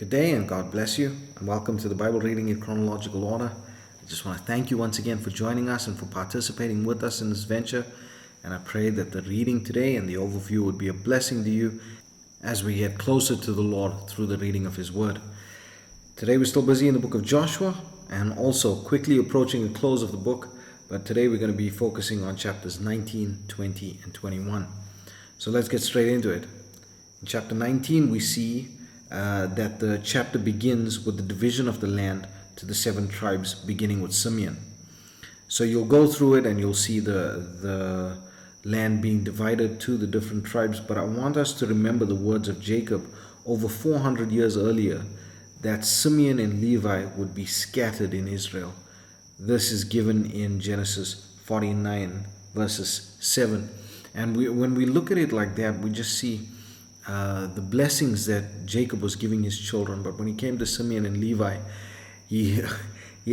Good day and God bless you, and welcome to the Bible reading in chronological order. I just want to thank you once again for joining us and for participating with us in this venture. And I pray that the reading today and the overview would be a blessing to you as we get closer to the Lord through the reading of His Word. Today we're still busy in the book of Joshua and also quickly approaching the close of the book, but today we're going to be focusing on chapters 19, 20, and 21. So let's get straight into it. In chapter 19 we see that the chapter begins with the division of the land to the 7 tribes, beginning with Simeon. So you'll go through it and you'll see the land being divided to the different tribes, but I want us to remember the words of Jacob over 400 years earlier, that Simeon and Levi would be scattered in Israel. This is given in Genesis 49 verses 7. And when we look at it like that, we just see the blessings that Jacob was giving his children. But when he came to Simeon and Levi, he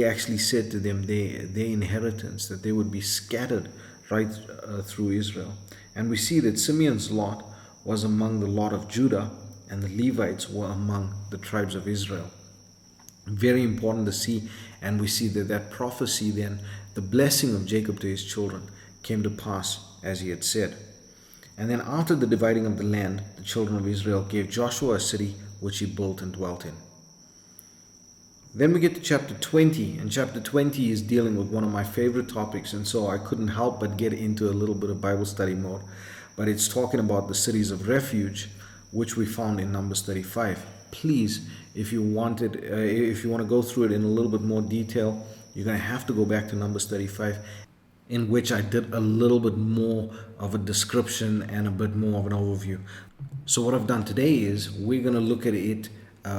actually said to them their inheritance, that they would be scattered right through Israel. And we see that Simeon's lot was among the lot of Judah, and the Levites were among the tribes of Israel. Very important to see, and we see that prophecy then, the blessing of Jacob to his children, came to pass as he had said. And then after the dividing of the land, the children of Israel gave Joshua a city which he built and dwelt in. Then we get to chapter 20, and chapter 20 is dealing with one of my favorite topics, and so I couldn't help but get into a little bit of Bible study mode. But it's talking about the cities of refuge, which we found in Numbers 35. Please, if you want to go through it in a little bit more detail, you're going to have to go back to Numbers 35, in which I did a little bit more of a description and a bit more of an overview. So what I've done today is we're going to look at it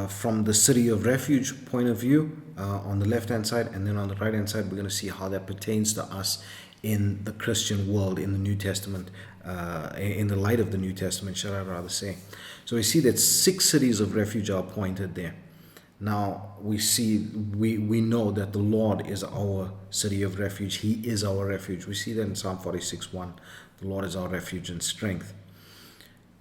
from the city of refuge point of view on the left hand side, and then on the right hand side we're going to see how that pertains to us in the Christian world in the New Testament, in the light of the New Testament, shall I rather say. So we see that 6 cities of refuge are appointed there. Now we know that the Lord is our city of refuge. He is our refuge. We see that in Psalm 46:1. The Lord is our refuge and strength.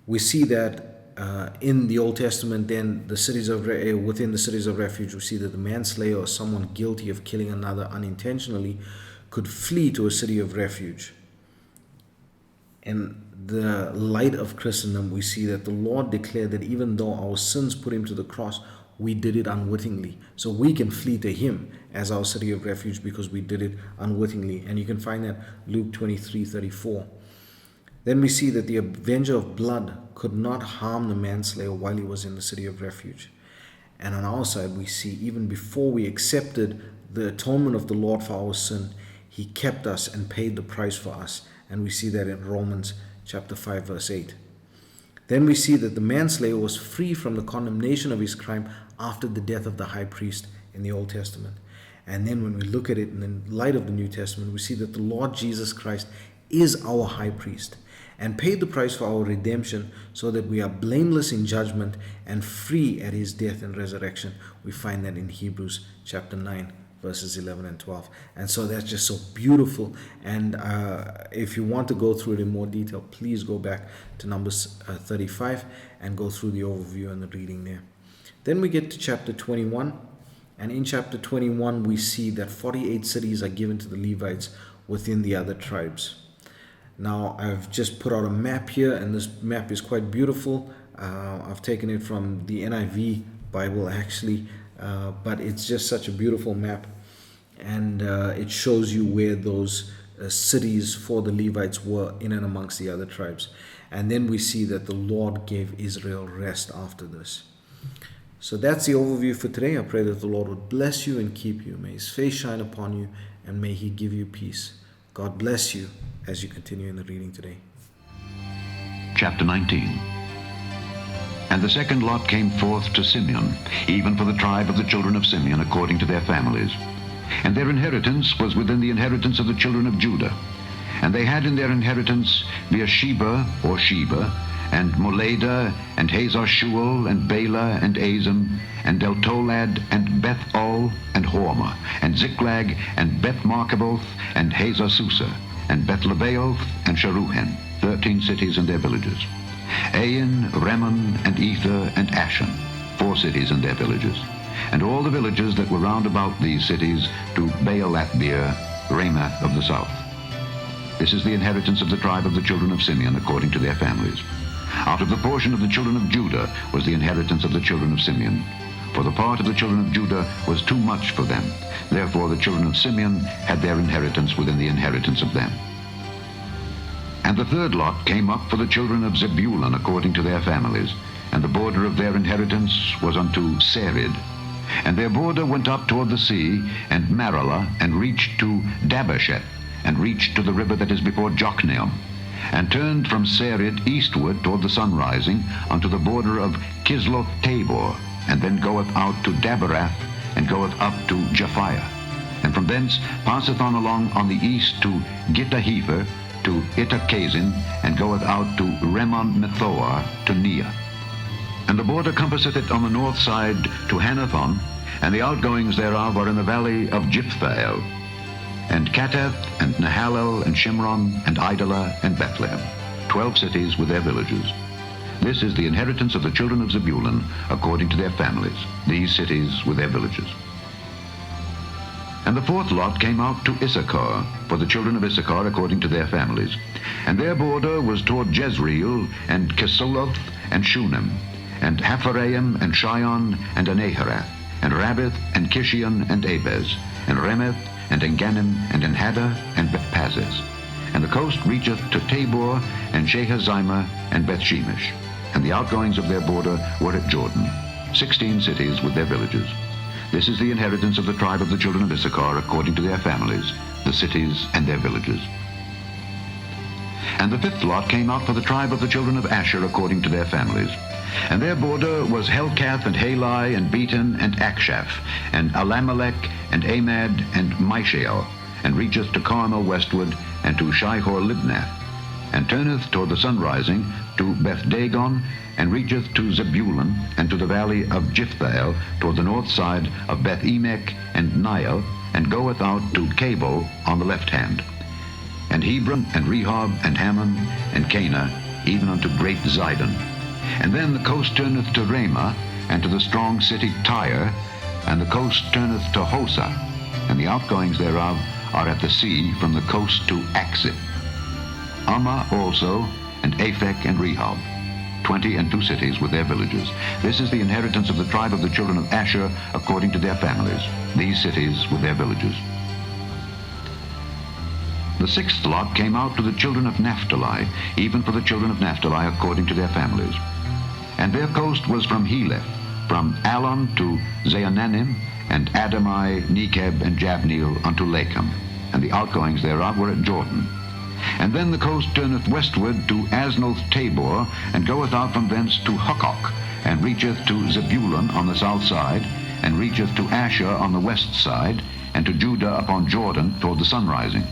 We see that in the Old Testament, then within the cities of refuge, we see that the manslayer or someone guilty of killing another unintentionally could flee to a city of refuge. In the light of Christendom, we see that the Lord declared that even though our sins put Him to the cross, we did it unwittingly. So we can flee to Him as our city of refuge because we did it unwittingly. And you can find that Luke 23:34. Then we see that the avenger of blood could not harm the manslayer while he was in the city of refuge. And on our side, we see even before we accepted the atonement of the Lord for our sin, He kept us and paid the price for us. And we see that in Romans chapter 5 verse 8. Then we see that the manslayer was free from the condemnation of his crime after the death of the high priest in the Old Testament. And then when we look at it in the light of the New Testament, we see that the Lord Jesus Christ is our high priest and paid the price for our redemption so that we are blameless in judgment and free at His death and resurrection. We find that in Hebrews chapter 9 verses 11 and 12. And so that's just so beautiful. And if you want to go through it in more detail, please go back to Numbers 35 and go through the overview and the reading there. Then we get to chapter 21. And in chapter 21, we see that 48 cities are given to the Levites within the other tribes. Now, I've just put out a map here, and this map is quite beautiful. I've taken it from the NIV Bible, actually. But it's just such a beautiful map, and it shows you where those cities for the Levites were in and amongst the other tribes. And then we see that the Lord gave Israel rest after this. So that's the overview for today. I pray that the Lord would bless you and keep you. May His face shine upon you, and may He give you peace. God bless you as you continue in the reading today. Chapter 19. And the second lot came forth to Simeon, even for the tribe of the children of Simeon, according to their families. And their inheritance was within the inheritance of the children of Judah. And they had in their inheritance Beersheba, or Sheba, and Moladah, and Hazar-Shual, and Bela, and Azem, and Deltolad, and Beth-ol, and Hormah, and Ziklag, and Beth-Marcaboth, and Hazar-Susa, and Beth-Lebaoth, and Sharuhen, 13 cities and their villages. Ain, Rimmon, and Ether, and Ashan, 4 cities and their villages, and all the villages that were round about these cities to Baalathbeer, Ramoth of the south. This is the inheritance of the tribe of the children of Simeon according to their families. Out of the portion of the children of Judah was the inheritance of the children of Simeon. For the part of the children of Judah was too much for them. Therefore the children of Simeon had their inheritance within the inheritance of them. And the third lot came up for the children of Zebulun according to their families. And the border of their inheritance was unto Sarid. And their border went up toward the sea, and Maralah, and reached to Dabbasheth, and reached to the river that is before Jokneam, and turned from Sarid eastward toward the sunrising unto the border of Kisloth Tabor, and then goeth out to Daberath, and goeth up to Japhiah, and from thence passeth on along on the east to Gittahepher, to Ittachazin, and goeth out to Remon-methoar, to Neah. And the border compasseth it on the north side to Hanathon, and the outgoings thereof are in the valley of Jiphthahel, and Kattath, and Nahalel, and Shimron, and Idalah, and Bethlehem, 12 cities with their villages. This is the inheritance of the children of Zebulun according to their families, these cities with their villages. And the fourth lot came out to Issachar, for the children of Issachar according to their families. And their border was toward Jezreel, and Kesoloth, and Shunem, and Hapharaim, and Shion, and Anaharath, and Rabbith, and Kishion, and Abez, and Remeth, and Engannim, and Enhaddah, and Bethpazez. And the coast reacheth to Tabor, and Shahazimah, and Bethshemesh. And the outgoings of their border were at Jordan, 16 cities with their villages. This is the inheritance of the tribe of the children of Issachar according to their families, the cities and their villages. And the fifth lot came out for the tribe of the children of Asher according to their families. And their border was Helkath, and Halai, and Beaton, and Akshaph, and Alamelech, and Amad, and Mishael, and reacheth to Carmel westward, and to Shihor-Libnath, and turneth toward the sunrising to Beth-Dagon, and reacheth to Zebulun, and to the valley of Jiphthahel, toward the north side of Beth-Emek and Niel, and goeth out to Cabo on the left hand, and Hebron, and Rehob, and Hammon, and Cana, even unto great Zidon. And then the coast turneth to Ramah, and to the strong city Tyre, and the coast turneth to Hosa, and the outgoings thereof are at the sea from the coast to Axip. Ammah also, and Aphek, and Rehob, 22 cities with their villages. This is the inheritance of the tribe of the children of Asher according to their families, these cities with their villages. The sixth lot came out to the children of Naphtali, even for the children of Naphtali according to their families. And their coast was from Heleph, from Allon to Zaananim, and Adamai, Nekeb, and Jabneel unto Lachem, and the outgoings thereof were at Jordan. And then the coast turneth westward to Aznoth Tabor, and goeth out from thence to Hukkok, and reacheth to Zebulun on the south side, and reacheth to Asher on the west side, and to Judah upon Jordan toward the sunrising.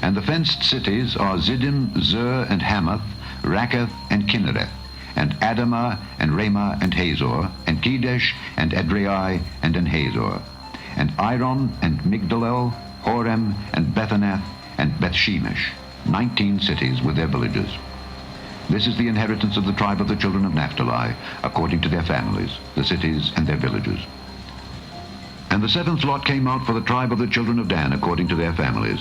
And the fenced cities are Ziddim, Zer, and Hamath, Rakkath, and Kinnereth, and Adamah, and Ramah, and Hazor, and Kedesh, and Edrei, and Enhazor, and Iron, and Migdalel, Horem, and Bethanath, and Bethshemesh, 19 cities with their villages. This is the inheritance of the tribe of the children of Naphtali, according to their families, the cities and their villages. And the seventh lot came out for the tribe of the children of Dan, according to their families.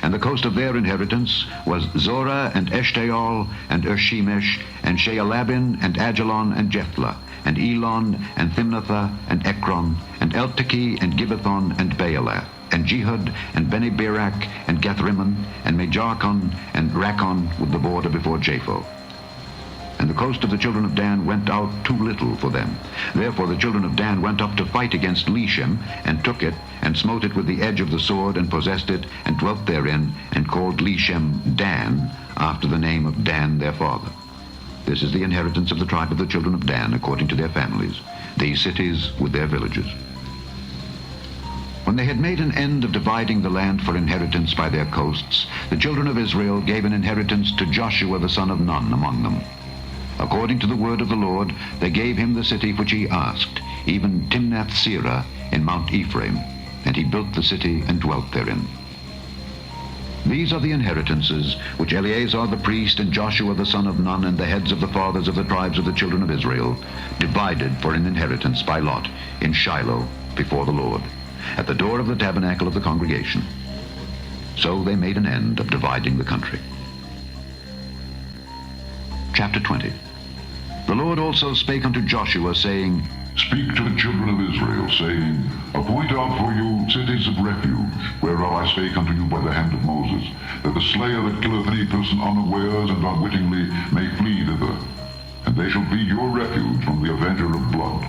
And the coast of their inheritance was Zorah, and Eshtaol, and Ershemesh, and Shealabin, and Ajalon, and Jephthah, and Elon, and Thimnathah, and Ekron, and Eltekeh, and Gibbethon, and Baalath, and Jehud, and Beni-Berak, and Gathrimmon, and Mejarkon, and Rakon, with the border before Japho. And the coast of the children of Dan went out too little for them. Therefore the children of Dan went up to fight against Leshem, and took it, and smote it with the edge of the sword, and possessed it, and dwelt therein, and called Leshem Dan, after the name of Dan their father. This is the inheritance of the tribe of the children of Dan, according to their families, these cities with their villages. When they had made an end of dividing the land for inheritance by their coasts, the children of Israel gave an inheritance to Joshua the son of Nun among them. According to the word of the Lord, they gave him the city which he asked, even Timnath-Serah in Mount Ephraim, and he built the city and dwelt therein. These are the inheritances which Eleazar the priest and Joshua the son of Nun and the heads of the fathers of the tribes of the children of Israel divided for an inheritance by lot in Shiloh before the Lord, at the door of the tabernacle of the congregation. So they made an end of dividing the country. Chapter 20. The Lord also spake unto Joshua, saying, Speak to the children of Israel, saying, Appoint out for you cities of refuge, whereof I spake unto you by the hand of Moses, that the slayer that killeth any person unawares and unwittingly may flee thither. And they shall be your refuge from the avenger of blood.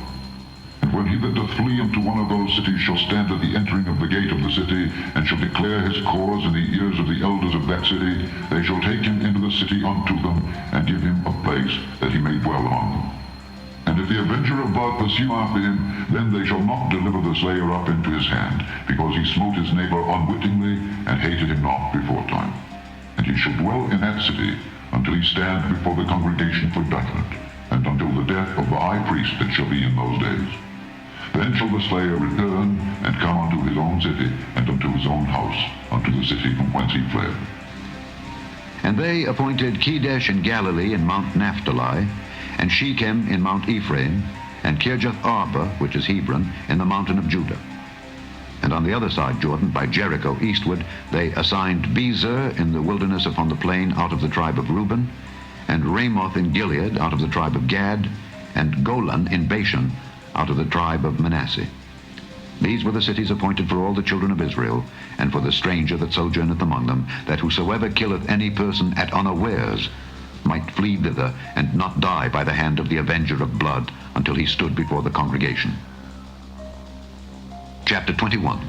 And when he that doth flee unto one of those cities shall stand at the entering of the gate of the city, and shall declare his cause in the ears of the elders of that city, they shall take him into the city unto them, and give him a place that he may dwell among them. And if the avenger of blood pursue after him, then they shall not deliver the slayer up into his hand, because he smote his neighbor unwittingly, and hated him not before time. And he shall dwell in that city, until he stand before the congregation for judgment, and until the death of the high priest that shall be in those days. Then shall the slayer return, and come unto his own city, and unto his own house, unto the city from whence he fled. And they appointed Kedesh in Galilee in Mount Naphtali, and Shechem in Mount Ephraim, and Kirjath Arba, which is Hebron, in the mountain of Judah. And on the other side Jordan, by Jericho eastward, they assigned Bezer in the wilderness upon the plain out of the tribe of Reuben, and Ramoth in Gilead out of the tribe of Gad, and Golan in Bashan out of the tribe of Manasseh. These were the cities appointed for all the children of Israel, and for the stranger that sojourneth among them, that whosoever killeth any person at unawares might flee thither, and not die by the hand of the avenger of blood, until he stood before the congregation. Chapter 21.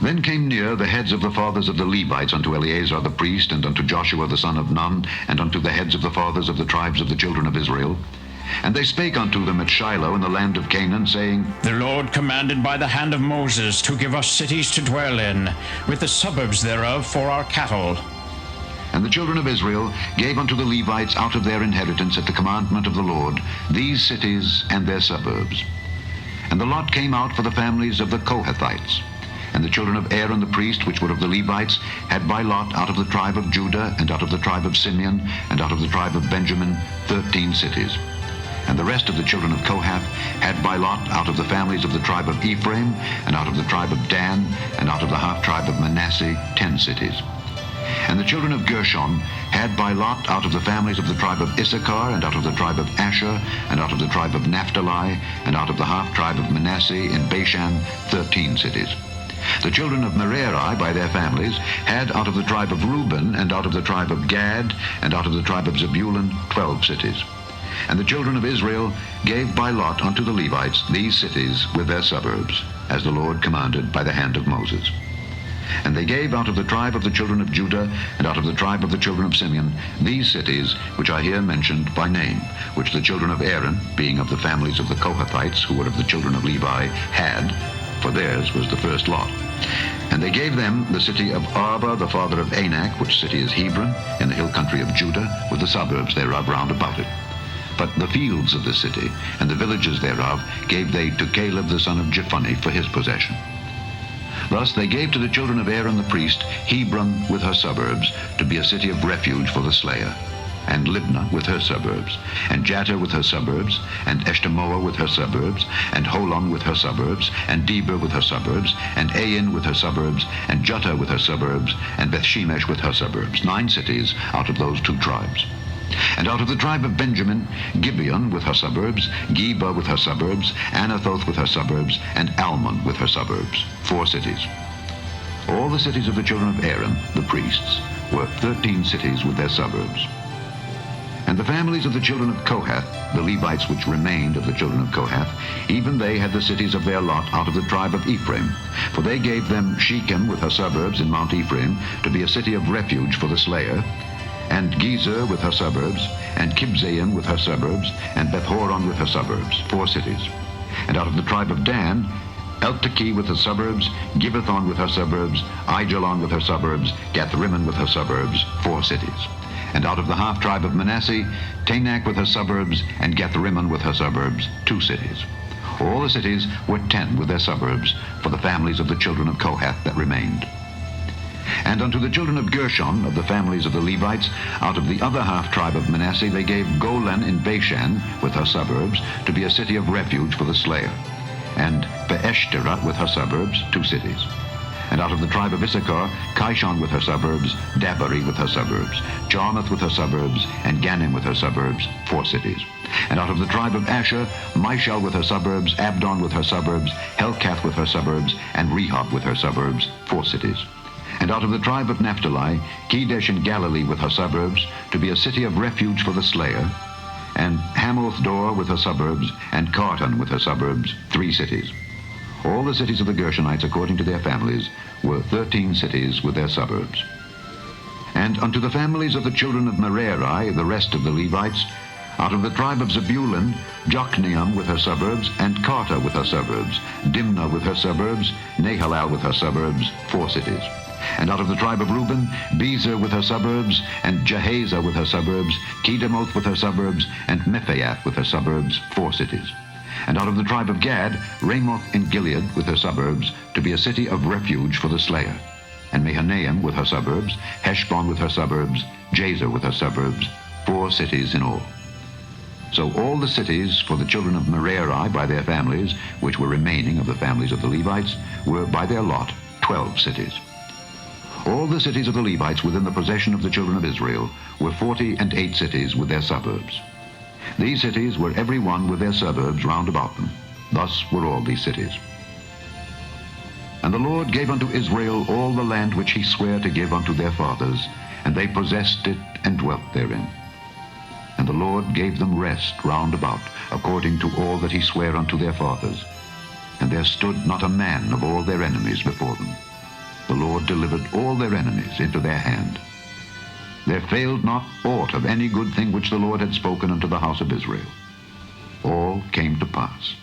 Then came near the heads of the fathers of the Levites unto Eleazar the priest, and unto Joshua the son of Nun, and unto the heads of the fathers of the tribes of the children of Israel. And they spake unto them at Shiloh in the land of Canaan, saying, The Lord commanded by the hand of Moses to give us cities to dwell in, with the suburbs thereof for our cattle. And the children of Israel gave unto the Levites out of their inheritance at the commandment of the Lord these cities and their suburbs. And the lot came out for the families of the Kohathites. And the children of Aaron the priest, which were of the Levites, had by lot out of the tribe of Judah, and out of the tribe of Simeon, and out of the tribe of Benjamin, 13 cities. And the rest of the children of Kohath had by lot out of the families of the tribe of Ephraim, and out of the tribe of Dan, and out of the half-tribe of Manasseh, 10 cities. And the children of Gershon had by lot out of the families of the tribe of Issachar, and out of the tribe of Asher, and out of the tribe of Naphtali, and out of the half-tribe of Manasseh in Bashan, 13 cities. The children of Merari by their families had out of the tribe of Reuben, and out of the tribe of Gad, and out of the tribe of Zebulun, 12 cities. And the children of Israel gave by lot unto the Levites these cities with their suburbs, as the Lord commanded by the hand of Moses. And they gave out of the tribe of the children of Judah, and out of the tribe of the children of Simeon, these cities which are here mentioned by name, which the children of Aaron, being of the families of the Kohathites, who were of the children of Levi, had, for theirs was the first lot. And they gave them the city of Arba, the father of Anak, which city is Hebron, in the hill country of Judah, with the suburbs thereof round about it. But the fields of the city, and the villages thereof, gave they to Caleb the son of Jephunneh for his possession. Thus they gave to the children of Aaron the priest Hebron with her suburbs, to be a city of refuge for the slayer, and Libnah with her suburbs, and Jatir with her suburbs, and Eshtemoa with her suburbs, and Holon with her suburbs, and Debir with her suburbs, and Ain with her suburbs, and Juttah with her suburbs, and Bethshemesh with her suburbs, 9 cities out of those 2 tribes. And out of the tribe of Benjamin, Gibeon with her suburbs, Geba with her suburbs, Anathoth with her suburbs, and Almon with her suburbs, 4 cities. All the cities of the children of Aaron, the priests, were 13 cities with their suburbs. And the families of the children of Kohath, the Levites which remained of the children of Kohath, even they had the cities of their lot out of the tribe of Ephraim. For they gave them Shechem with her suburbs in Mount Ephraim, to be a city of refuge for the slayer, and Gezer with her suburbs, and Kibzaim with her suburbs, and Bethhoron with her suburbs, 4 cities. And out of the tribe of Dan, Eltekeh with her suburbs, Gibbethon with her suburbs, Aijalon with her suburbs, Gathrimmon with her suburbs, 4 cities. And out of the half-tribe of Manasseh, Taanach with her suburbs, and Gathrimmon with her suburbs, 2 cities. All the cities were 10 with their suburbs, for the families of the children of Kohath that remained. And unto the children of Gershon, of the families of the Levites, out of the other half-tribe of Manasseh, they gave Golan in Bashan, with her suburbs, to be a city of refuge for the slayer, and Beeshterah with her suburbs, 2 cities. And out of the tribe of Issachar, Kishon with her suburbs, Dabari with her suburbs, Jarmuth with her suburbs, and Ganim with her suburbs, 4 cities. And out of the tribe of Asher, Mishal with her suburbs, Abdon with her suburbs, Helkath with her suburbs, and Rehob with her suburbs, 4 cities. And out of the tribe of Naphtali, Kedesh in Galilee with her suburbs, to be a city of refuge for the slayer, and Hamoth Dor with her suburbs, and Kartan with her suburbs, 3 cities. All the cities of the Gershonites, according to their families, were 13 cities with their suburbs. And unto the families of the children of Merari, the rest of the Levites, out of the tribe of Zebulun, Jokneam with her suburbs, and Karta with her suburbs, Dimnah with her suburbs, Nahalal with her suburbs, 4 cities. And out of the tribe of Reuben, Bezer with her suburbs, and Jehaza with her suburbs, Kedemoth with her suburbs, and Mephaath with her suburbs, 4 cities. And out of the tribe of Gad, Ramoth in Gilead with her suburbs, to be a city of refuge for the slayer, and Mahanaim with her suburbs, Heshbon with her suburbs, Jazer with her suburbs, 4 cities in all. So all the cities for the children of Merari by their families, which were remaining of the families of the Levites, were by their lot 12 cities. All the cities of the Levites within the possession of the children of Israel were 48 cities with their suburbs. These cities were every one with their suburbs round about them. Thus were all these cities. And the Lord gave unto Israel all the land which he sware to give unto their fathers, and they possessed it and dwelt therein. And the Lord gave them rest round about, according to all that he sware unto their fathers. And there stood not a man of all their enemies before them. The Lord delivered all their enemies into their hand. There failed not aught of any good thing which the Lord had spoken unto the house of Israel. All came to pass.